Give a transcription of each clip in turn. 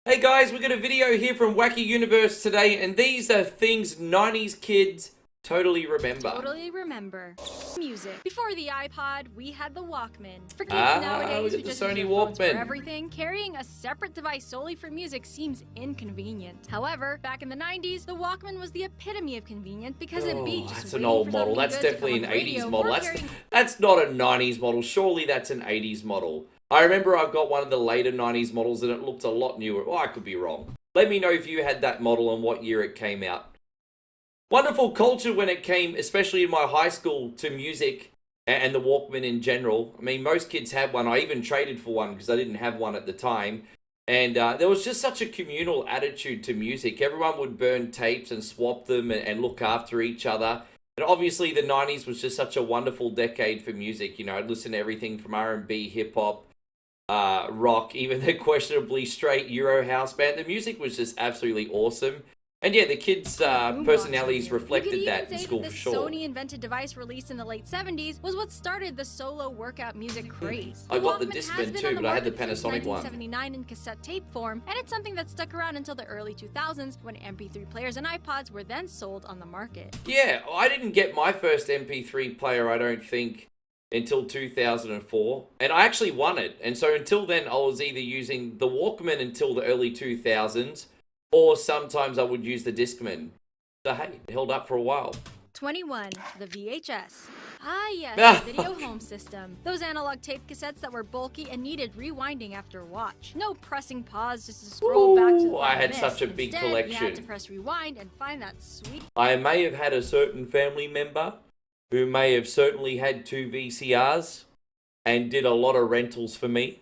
Hey guys, we got a video here from Wacky Universe today, and these are things 90s kids totally remember. Totally remember. Music. Before the iPod, we had the Walkman. For kids nowadays who just use their phones for everything, carrying a separate device solely for music seems inconvenient. However, back in the 90s, the Walkman was the epitome of convenient because it beat just that's an old model. That's definitely an 80s model. That's not a 90s model. Surely that's an 80s model. I remember I've got one of the later 90s models and it looked a lot newer. Oh, I could be wrong. Let me know if you had that model and what year it came out. Wonderful culture when it came, especially in my high school, to music and the Walkman in general. I mean, most kids had one. I even traded for one because I didn't have one at the time. And there was just such a communal attitude to music. Everyone would burn tapes and swap them and look after each other. And obviously the 90s was just such a wonderful decade for music. You know, I'd listen to everything from R&B, hip-hop, rock, even the questionably straight Euro house band. The music was just absolutely awesome. And yeah, the kids' personalities reflected that in school for sure. The Sony-invented device released in the late 70s was what started the solo workout music craze. I got the Discman too, but I had the Panasonic one. 1979 in cassette tape form, and it's something that stuck around until the early 2000s when MP3 players and iPods were then sold on the market. Yeah, I didn't get my first MP3 player, I don't think, until 2004, and I actually won it. And so until then, I was either using the Walkman until the early 2000s, or sometimes I would use the Discman. So hey, it held up for a while. 21. The VHS. Ah yes, the video home system. Those analog tape cassettes that were bulky and needed rewinding after a watch. No pressing pause just to scroll back to the I had such a big collection. You had to press rewind and find that sweet... I may have had a certain family member who may have certainly had 2 VCRs and did a lot of rentals for me.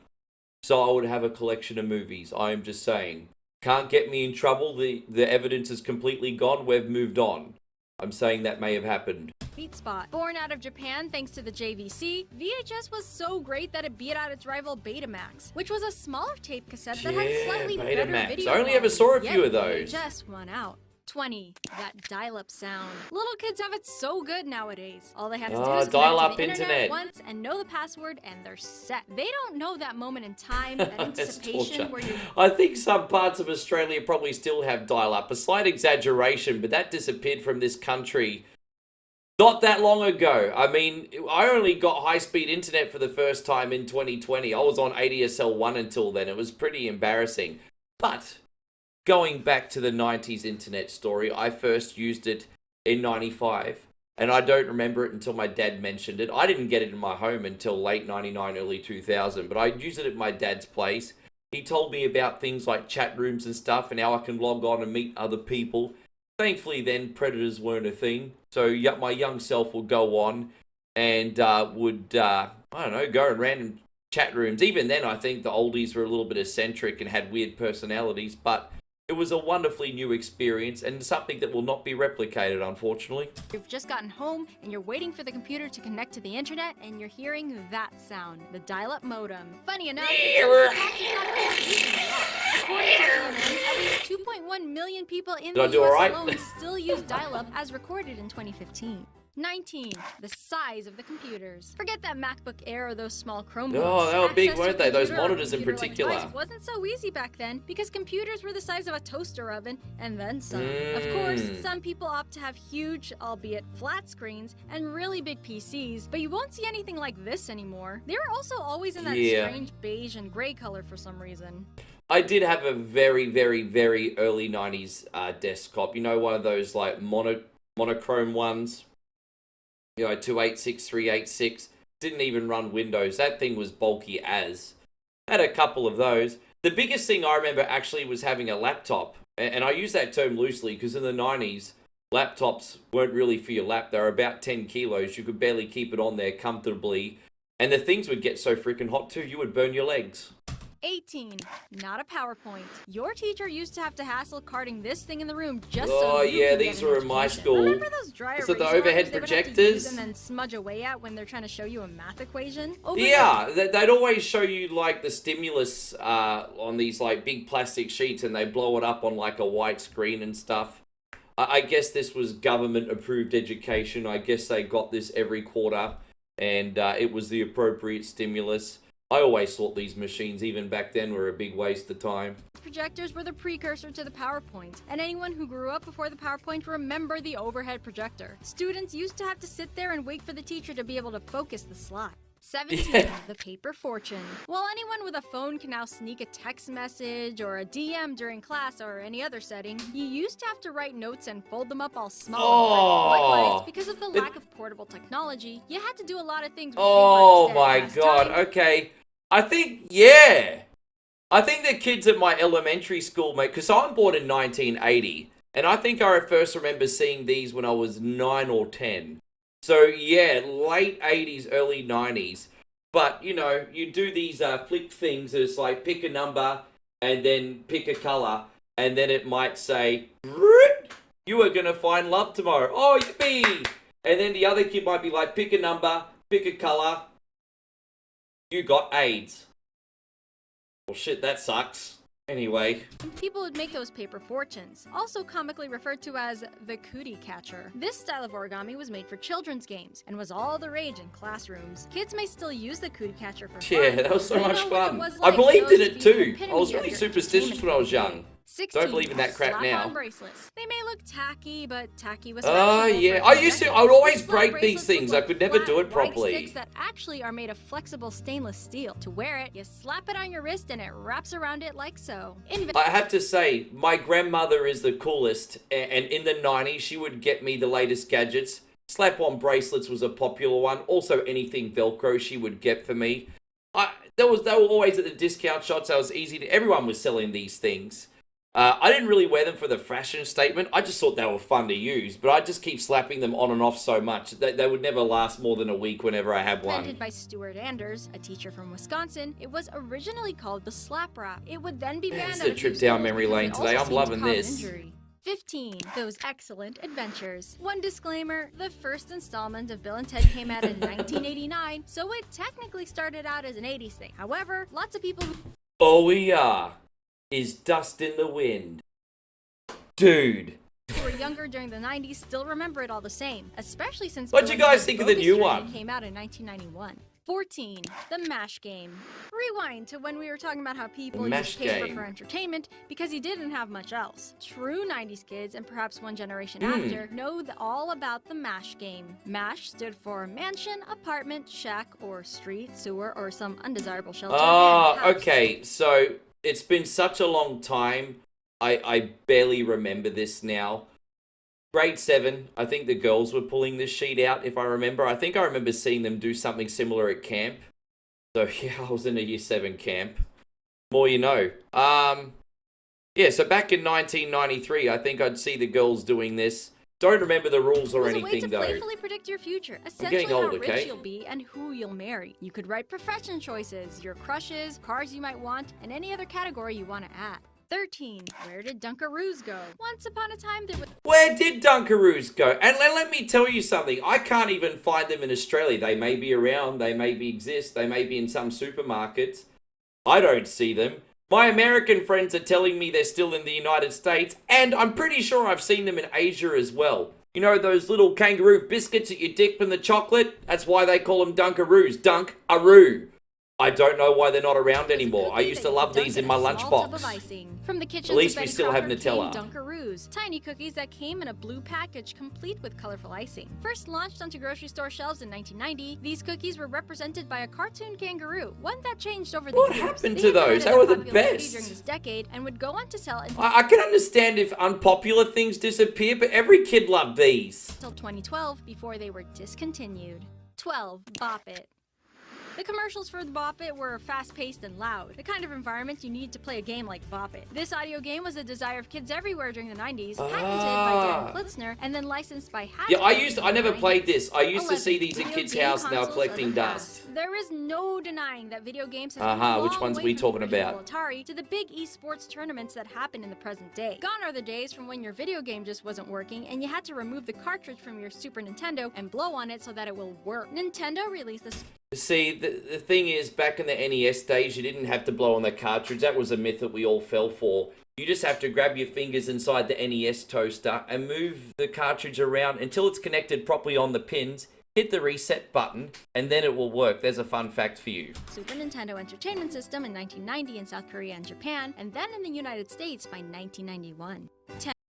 So I would have a collection of movies. I am just saying. Can't get me in trouble. The evidence is completely gone. We've moved on. I'm saying that may have happened. Sweet spot. Born out of Japan thanks to the JVC, VHS was so great that it beat out its rival Betamax, which was a smaller tape cassette that had slightly better video. I only ever saw a few of those. VHS won out. 20. That dial-up sound. Little kids have it so good nowadays. All they have to do is connect to the internet once and know the password and they're set. They don't know that moment in time, that anticipation where you... I think some parts of Australia probably still have dial-up. A slight exaggeration, but that disappeared from this country not that long ago. I mean, I only got high-speed internet for the first time in 2020. I was on ADSL 1 until then. It was pretty embarrassing. But going back to the 90s internet story, I first used it in 95, and I don't remember it until my dad mentioned it. I didn't get it in my home until late 99, early 2000, but I used it at my dad's place. He told me about things like chat rooms and stuff, and how I can log on and meet other people. Thankfully then, predators weren't a thing, so my young self would go on and would, I don't know, go in random chat rooms. Even then, I think the oldies were a little bit eccentric and had weird personalities, but it was a wonderfully new experience and something that will not be replicated, unfortunately. You've just gotten home and you're waiting for the computer to connect to the internet and you're hearing that sound, the dial-up modem. Funny enough, according to CNN, at least 2.1 million people in the US alone still use dial-up as recorded in 2015. 19. The size of the computers. Forget that MacBook Air or those small Chromebooks. Oh, they were big, weren't they? Those monitors in particular. Like wasn't so easy back then because computers were the size of a toaster oven and then some. Of course, some people opt to have huge, albeit flat screens and really big PCs, but you won't see anything like this anymore. They were also always in that strange beige and gray color for some reason. I did have a very, very, very early 90s desktop. You know, one of those like monochrome ones. You know, 286, 386, didn't even run Windows. That thing was bulky as. I had a couple of those. The biggest thing I remember actually was having a laptop. And I use that term loosely because in the 90s, laptops weren't really for your lap. They were about 10 kilos. You could barely keep it on there comfortably. And the things would get so freaking hot too, you would burn your legs. 18. Not a PowerPoint. Your teacher used to have to hassle carting this thing in the room just so you could these were in my school. Remember those dry erase the overhead projectors? And then smudge away at when they're trying to show you a math equation? They'd always show you like the stimulus on these like big plastic sheets and they blow it up on like a white screen and stuff. I guess this was government approved education. I guess they got this every quarter and it was the appropriate stimulus. I always thought these machines, even back then, were a big waste of time. Projectors were the precursor to the PowerPoint, and anyone who grew up before the PowerPoint remember the overhead projector. Students used to have to sit there and wait for the teacher to be able to focus the slide. 17. The paper fortune. While anyone with a phone can now sneak a text message or a DM during class or any other setting, you used to have to write notes and fold them up all small. Likewise, because of the lack of portable technology, you had to do a lot of things with Oh paper my instead. god, okay. I think the kids at my elementary school, mate, because I'm born in 1980, and I think I first remember seeing these when I was 9 or 10. So, yeah, late 80s, early 90s. But, you know, you do these flick things. It's like pick a number and then pick a color. And then it might say, you are going to find love tomorrow. Oh, yippee! And then the other kid might be like, pick a number, pick a color. You got AIDS. Well, shit, that sucks. Anyway. People would make those paper fortunes, also comically referred to as the cootie catcher. This style of origami was made for children's games and was all the rage in classrooms. Kids may still use the cootie catcher for fun. Yeah, that was so much fun. Like I believed in it those too. the I was epitome really of your superstitious when I was young. 16. Don't believe in that crap now. Slap-on bracelets. They may look tacky, but tacky was Oh, yeah. I would always break these things. I could never do it properly. Sticks that actually are made of flexible stainless steel. To wear it, you slap it on your wrist and it wraps around it like so. I have to say, my grandmother is the coolest, and in the 90s, she would get me the latest gadgets. Slap-on bracelets was a popular one. Also, anything Velcro she would get for me. They were always at the discount shops. That was easy to. Everyone was selling these things. I didn't really wear them for the fashion statement. I just thought they were fun to use, but I just keep slapping them on and off so much that they would never last more than a week whenever I had one. Invented by Stuart Anders, a teacher from Wisconsin, it was originally called the slap wrap. It would then be banned. It's a trip down memory lane today. I'm loving this. Injury. 15. Those excellent adventures. One disclaimer, the first installment of Bill and Ted came out in 1989, so it technically started out as an 80s thing. However, lots of people who All we are is dust in the wind. Dude. who were younger during the 90s still remember it all the same, especially since What'd Bill you and guys Ted's think of the Bogus new Journey one? Came out in 1991. 14. The MASH game. Rewind to when we were talking about how people The MASH used paper game. for entertainment because you didn't have much else. True 90s kids, and perhaps one generation after, know all about the MASH game. MASH stood for mansion, apartment, shack, or street, sewer, or some undesirable shelter. and house. Okay, so it's been such a long time, I barely remember this now. Grade 7, I think the girls were pulling this sheet out, if I remember. I think I remember seeing them do something similar at camp. So, yeah, I was in a Year 7 camp. More you know. Yeah, so back in 1993, I think I'd see the girls doing this. Don't remember the rules or It was a way anything, to though. playfully predict your future, essentially getting old, how rich okay? you'll be and who you'll marry. You could write profession choices, your crushes, cars you might want, and any other category you want to add. 13. Where did Dunkaroos go? Once upon a time, there was Where did Dunkaroos go? And let me tell you something. I can't even find them in Australia. They may be around. They may exist. They may be in some supermarkets. I don't see them. My American friends are telling me they're still in the United States. And I'm pretty sure I've seen them in Asia as well. You know those little kangaroo biscuits that you dip in the chocolate? That's why they call them Dunkaroos. Dunk-a-roo. I don't know why they're not around anymore. I used to love these in my lunchbox. From the kitchens At least of we Betty still have Crocker Nutella. came Dunkaroos, tiny cookies that came in a blue package complete with colorful icing. First launched onto grocery store shelves in 1990, these cookies were represented by a cartoon kangaroo, one that changed over the What years. happened They to those? ignited They were their the popularity best. during this decade and would go on to sell I can understand if unpopular things disappear, but every kid loved these. until 2012 before they were discontinued. 12. Bop It. The commercials for the Bop It were fast-paced and loud, the kind of environment you need to play a game like Bop It. This audio game was the desire of kids everywhere during the 90s, patented by Dan Klitzner, and then licensed by Hasbro. Yeah, I never played 90s. this. I used to 11. see these at Video kids' game house now consoles collecting are the dust. past. There is no denying that video games have come Uh-huh, a which long ones way we from the talking original about? Atari to the big esports tournaments that happen in the present day. Gone are the days from when your video game just wasn't working and you had to remove the cartridge from your Super Nintendo and blow on it so that it will work. Nintendo released this. See, the thing is, back in the NES days, you didn't have to blow on the cartridge. That was a myth that we all fell for. You just have to grab your fingers inside the NES toaster and move the cartridge around until it's connected properly on the pins. hit the reset button, and then it will work. There's a fun fact for you. Super Nintendo Entertainment System in 1990 in South Korea and Japan, and then in the United States by 1991.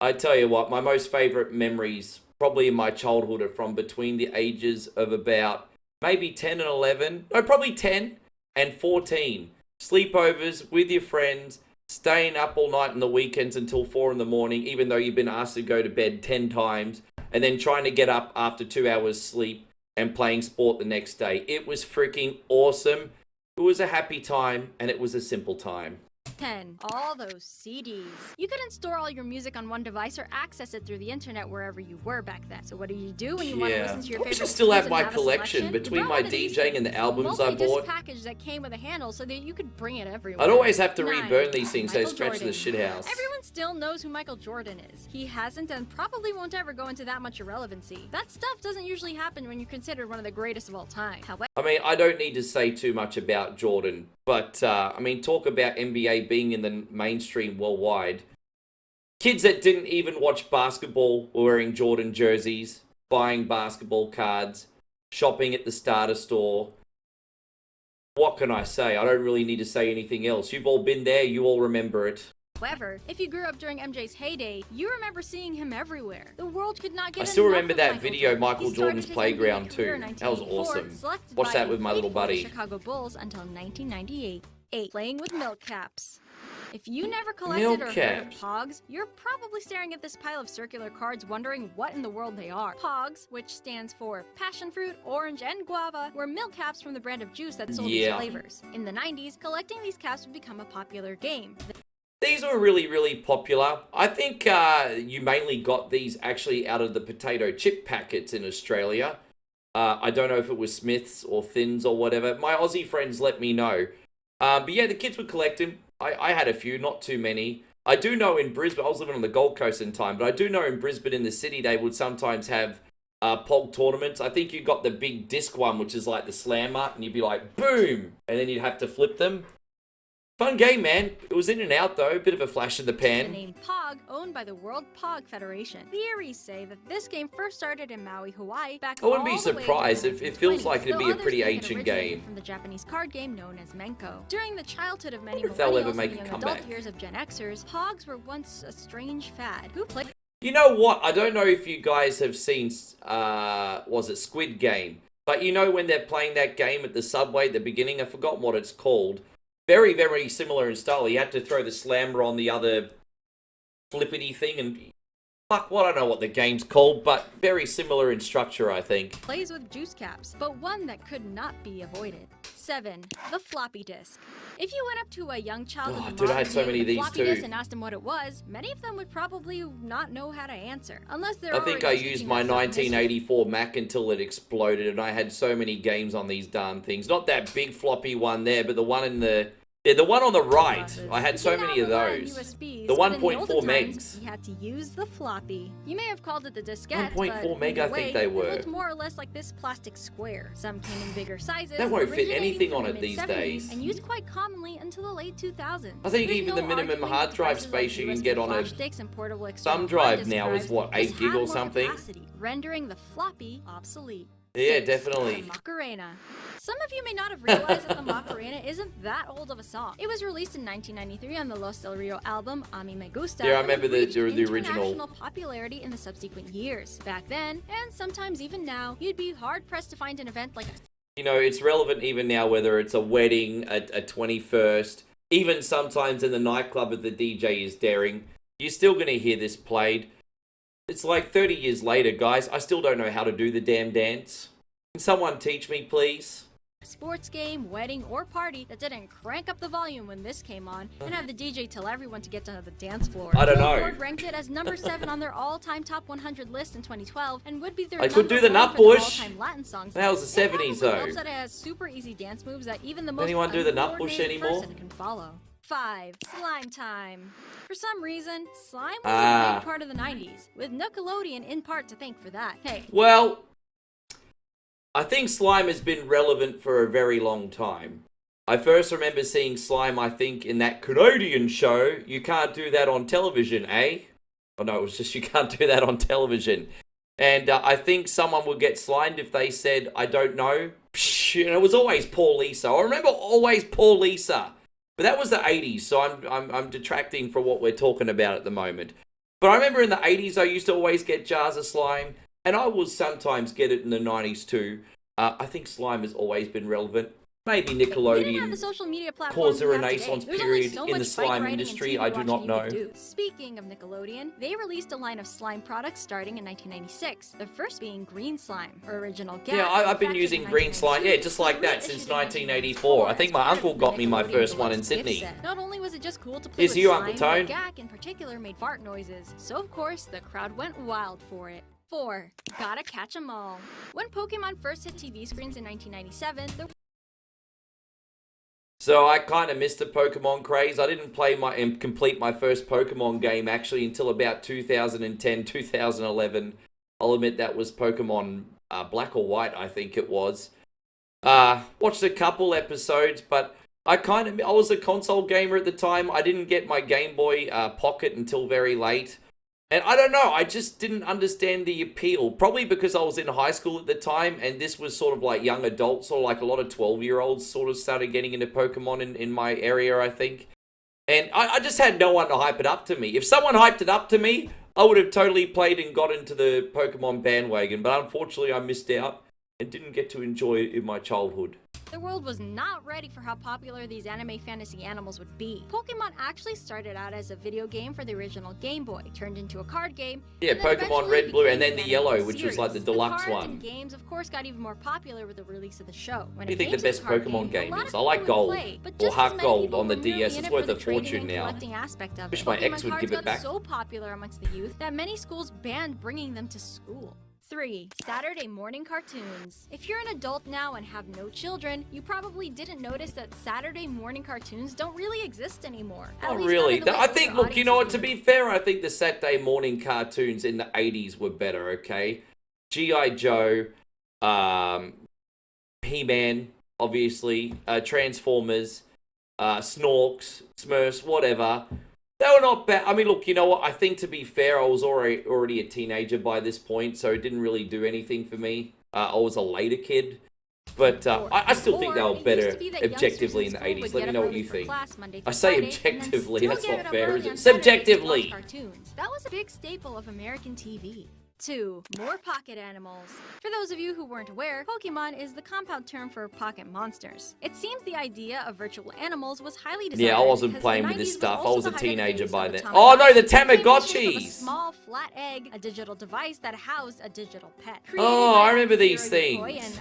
I tell you what, my most favorite memories, probably in my childhood, are from between the ages of about maybe 10 and 11. No, probably 10 and 14. Sleepovers with your friends, staying up all night on the weekends until 4 in the morning, even though you've been asked to go to bed 10 times, and then trying to get up after 2 hours sleep and playing sport the next day. It was freaking awesome. It was a happy time, and it was a simple time. 10. All those CDs. You couldn't store all your music on one device or access it through the internet wherever you were back then. So what do you do when you want to listen to your I favorite still have tunes my and a collection selection? between You my brought one of these DJing and the things, albums I multi-disc bought. package that came with a handle so that you could bring it everywhere. I'd always have to 9. reburn these things so they Michael stretch to the Jordan. shithouse. Everyone still knows who Michael Jordan is. He hasn't and probably won't ever go into that much irrelevancy. That stuff doesn't usually happen when you're considered one of the greatest of all time. However, I mean, I don't need to say too much about Jordan, but, I mean, talk about NBA being in the mainstream worldwide. Kids that didn't even watch basketball were wearing Jordan jerseys, buying basketball cards, shopping at the starter store. What can I say? I don't really need to say anything else. You've all been there, you all remember it. if you grew up during MJ's heyday, you remember seeing him everywhere. The world could not get I still enough remember of that Michael video, Jordan. Michael He started Jordan's his Playground NBA career too. in That was 1984, awesome. selected Watch by that the with my little 84 buddy. Chicago Bulls until 1998. 8. Playing with milk caps. If you never Milk collected or heard of caps. Pogs, you're probably staring at this pile of circular cards wondering what in the world they are. Pogs, which stands for passion fruit, orange, and guava, were milk caps from the brand of juice that sold these flavors. In the 90s, collecting these caps would become a popular game. These were really, really popular. I think you mainly got these actually out of the potato chip packets in Australia. I don't know if it was Smiths or Thins or whatever. My Aussie friends let me know. But yeah, the kids would collect them. I had a few, not too many. I do know in Brisbane, I was living on the Gold Coast in time, but I do know in Brisbane in the city, they would sometimes have POG tournaments. I think you got the big disc one, which is like the slammer, and you'd be like, boom! And then you'd have to flip them. Fun game, man. It was in and out, though. Bit of a flash in the The pan. name Pog, owned by the World Pog Federation. Theories say that this game first started in Maui, Hawaii, back I wouldn't be all the way surprised to if the it feels 1920s, like it'd though be a others pretty think it ancient originated game. from the Japanese card game known as Menko. During the childhood of many Wonder if they'll ever millennials make and a young comeback. adult years of Gen Xers, Pogs were once a strange fad. Who played You know what? I don't know if you guys have seen, was it Squid Game? But you know when they're playing that game at the subway at the beginning? I've forgotten what it's called. Very, very similar in style. You had to throw the slammer on the other flippity thing and... Fuck, well, I don't know what the game's called, but very similar in structure, I think. plays with juice caps, but one that could not be avoided. 7. The floppy disk. If you went up to a young child Oh, in the dude, I modern had so day many with of a these floppy disk too. and asked them what it was, many of them would probably not know how to answer. Unless they're I think I already used teaching my us some history. 1984 Mac until it exploded, and I had so many games on these darn things. Not that big floppy one there, but the one in the... Yeah, the one on the right. Buses. I had You so can many now of rely on those. USBs, The but in 1.4 older times, megs. You had to use the floppy. You may have called it the diskette, 1.4 but meg, either I think way, they it were. looked more or less like this plastic square. Some came in bigger sizes. That won't fit originating anything from on the it these mid-70s days. And used quite commonly until the late 2000s. I think There's even no the minimum arguing hard with drive devices space like you can USB get on a flash sticks and portable external thumb drive hard now disk is what, drives. 8 gig or This had more something? capacity, rendering the floppy obsolete. Yeah, 6. definitely. The Macarena. Some of you may not have realized that the Macarena isn't that old of a song. It was released in 1993 on the Los Del Rio album A Mi Me Gusta. Yeah, I and it remember the reached original. international popularity in the subsequent years. Back then, and sometimes even now, you'd be hard-pressed to find an event like a You know, it's relevant even now, whether it's a wedding, a 21st, even sometimes in the nightclub if the DJ is daring. You're still going to hear this played. It's like 30 years later, guys. I still don't know how to do the damn dance. Can someone teach me, please? sports game, wedding, or party that didn't crank up the volume when this came on and have the DJ tell everyone to get to the dance floor. I don't know. Billboard ranked it as number 7 on their all-time top 100 list in 2012 and would be their I could number do the 1 Nut for the Bush. all-time Latin songs. That was the It 70s probably though. helps that it has super easy dance moves that even the most anyone do the Nut Bush uncoordinated anymore? person can follow. 5. Slime time. For some reason, slime was Ah. a big part of the 90s, with Nickelodeon in part to thank for that. Hey, Well, I think slime has been relevant for a very long time. I first remember seeing slime, I think, in that Canadian show. You can't do that on television, eh? Oh no, it was just you can't do that on television. And I think someone would get slimed if they said, I don't know. Psh, and it was always poor Lisa. I remember always poor Lisa. But that was the 80s, so I'm detracting from what we're talking about at the moment. But I remember in the 80s, I used to always get jars of slime. And I will sometimes get it in the 90s too. I think slime has always been relevant. Maybe Nickelodeon caused a renaissance period in the slime industry, I do not know. Speaking of Nickelodeon, they released a line of slime products starting in 1996, the first being green slime, original gag. Yeah, I've been using green slime, yeah, just like that since 1984. I think my uncle got me my first one in Sydney. Not only was it just cool to play with you, slime, Uncle Tone? but gag in particular made fart noises, so of course the crowd went wild for it. 4. Gotta catch 'em all. When Pokemon first hit TV screens in 1997, there So I kind of missed the Pokemon craze. I didn't play and complete my first Pokemon game actually until about 2010, 2011. I'll admit that was Pokemon Black or White, I think it was. Watched a couple episodes, but I was a console gamer at the time. I didn't get my Game Boy Pocket until very late. And I don't know, I just didn't understand the appeal. Probably because I was in high school at the time, and this was sort of like young adults, or like a lot of 12-year-olds sort of started getting into Pokemon in my area, I think. And I just had no one to hype it up to me. If someone hyped it up to me, I would have totally played and got into the Pokemon bandwagon. But unfortunately, I missed out and didn't get to enjoy it in my childhood. The world was not ready for how popular these anime fantasy animals would be. Pokemon actually started out as a video game for the original Game Boy, turned into a card game. Yeah, Pokemon Red, Blue, and then the Yellow, which was like the deluxe the cards one. And games, of course, got even more popular with the release of the show. What do you think the best Pokemon game is? I like Gold, or Heart Gold on the DS. It's worth a fortune now. Wish my ex would give it back. So popular amongst the youth that many schools banned bringing them to school. 3. Saturday morning cartoons. If you're an adult now and have no children, you probably didn't notice that Saturday morning cartoons don't really exist anymore. Not really. I think, look, you know what, to be fair, I think the Saturday morning cartoons in the 80s were better, okay? G.I. Joe, He-Man, obviously, Transformers, Snorks, Smurfs, whatever. They were not bad. I mean, look, you know what? I think, to be fair, I was already a teenager by this point, so it didn't really do anything for me. I was a later kid. But I still think they were better objectively in the 80s. Let me know what you think. I say objectively, that's not fair, is it? Subjectively! That was a big staple of American TV. 2. More pocket animals. For those of you who weren't aware, Pokemon is the compound term for pocket monsters. It seems the idea of virtual animals was highly desired. Yeah, I wasn't playing with this stuff. I was a teenager by then. Oh no, the Tamagotchis! A small flat egg, a digital device that housed a digital pet. Oh, I remember these things.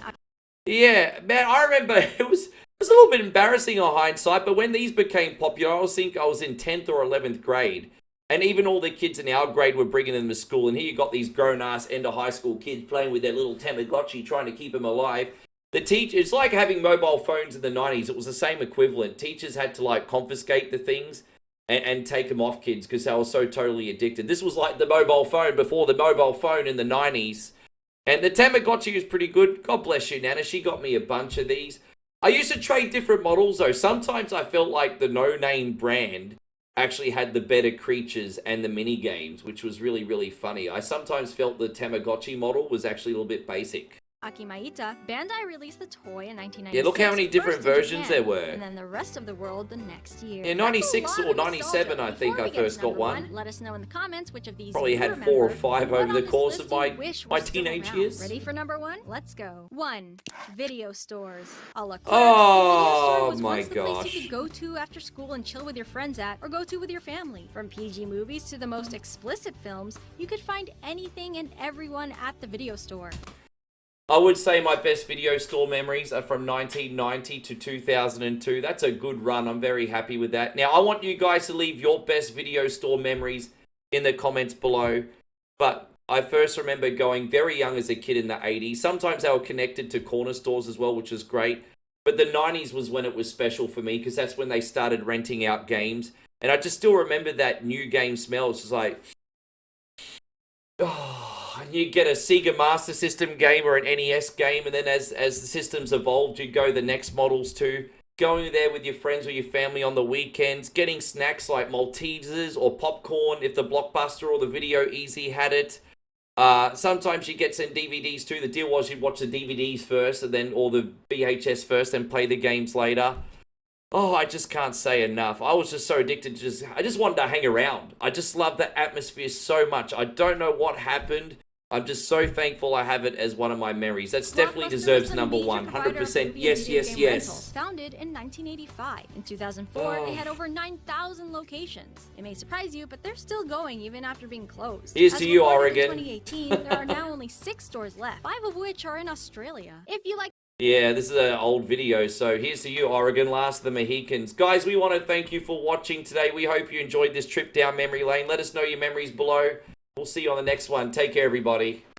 Yeah, man, I remember it was a little bit embarrassing on hindsight, but when these became popular, I think I was in 10th or 11th grade. And even all the kids in our grade were bringing them to school. And here you got these grown-ass end-of-high school kids playing with their little Tamagotchi, trying to keep them alive. It's like having mobile phones in the 90s. It was the same equivalent. Teachers had to, like, confiscate the things and take them off kids because they were so totally addicted. This was like the mobile phone before the mobile phone in the 90s. And the Tamagotchi was pretty good. God bless you, Nana. She got me a bunch of these. I used to trade different models, though. Sometimes I felt like the no-name brand actually had the better creatures and the mini games, which was really, really funny. I sometimes felt the Tamagotchi model was actually a little bit basic. Akimaita, Bandai released the toy in 1996. Yeah, look how many different versions there were. And then the rest of the world the next year. Yeah, 96 or 97, I think I first got one. Let us know in the comments which of these probably had 4 or 5 over the course of my teenage years. Ready for number 1? Let's go. 1. Video stores. Oh my gosh. The place you could go to after school and chill with your friends at, or go to with your family. From PG movies to the most explicit films, you could find anything and everyone at the video store. I would say my best video store memories are from 1990 to 2002. That's a good run. I'm very happy with that. Now, I want you guys to leave your best video store memories in the comments below. But I first remember going very young as a kid in the 80s. Sometimes they were connected to corner stores as well, which was great. But the 90s was when it was special for me because that's when they started renting out games. And I just still remember that new game smell. It's just like, oh. And you get a Sega Master System game or an NES game, and then as the systems evolved, you go the next models too. Going there with your friends or your family on the weekends, getting snacks like Maltesers or popcorn if the Blockbuster or the Video Easy had it. Sometimes you get sent DVDs too. The deal was you'd watch the DVDs first, and then or the VHS first, and play the games later. Oh, I just can't say enough. I was just so addicted to I just wanted to hang around. I just love the atmosphere so much. I don't know what happened. I'm just so thankful I have it as one of my memories. That definitely deserves number one. 100%. Yes, yes, yes. Founded in 1985. In 2004, they had over 9,000 locations. It may surprise you, but they're still going even after being closed. Here's to you, Oregon. In 2018, there are now only 6 stores left, 5 of which are in Australia. If you like Yeah, this is an old video, so here's to you, Oregon, last of the Mohicans. Guys, we want to thank you for watching today. We hope you enjoyed this trip down memory lane. Let us know your memories below. We'll see you on the next one. Take care, everybody.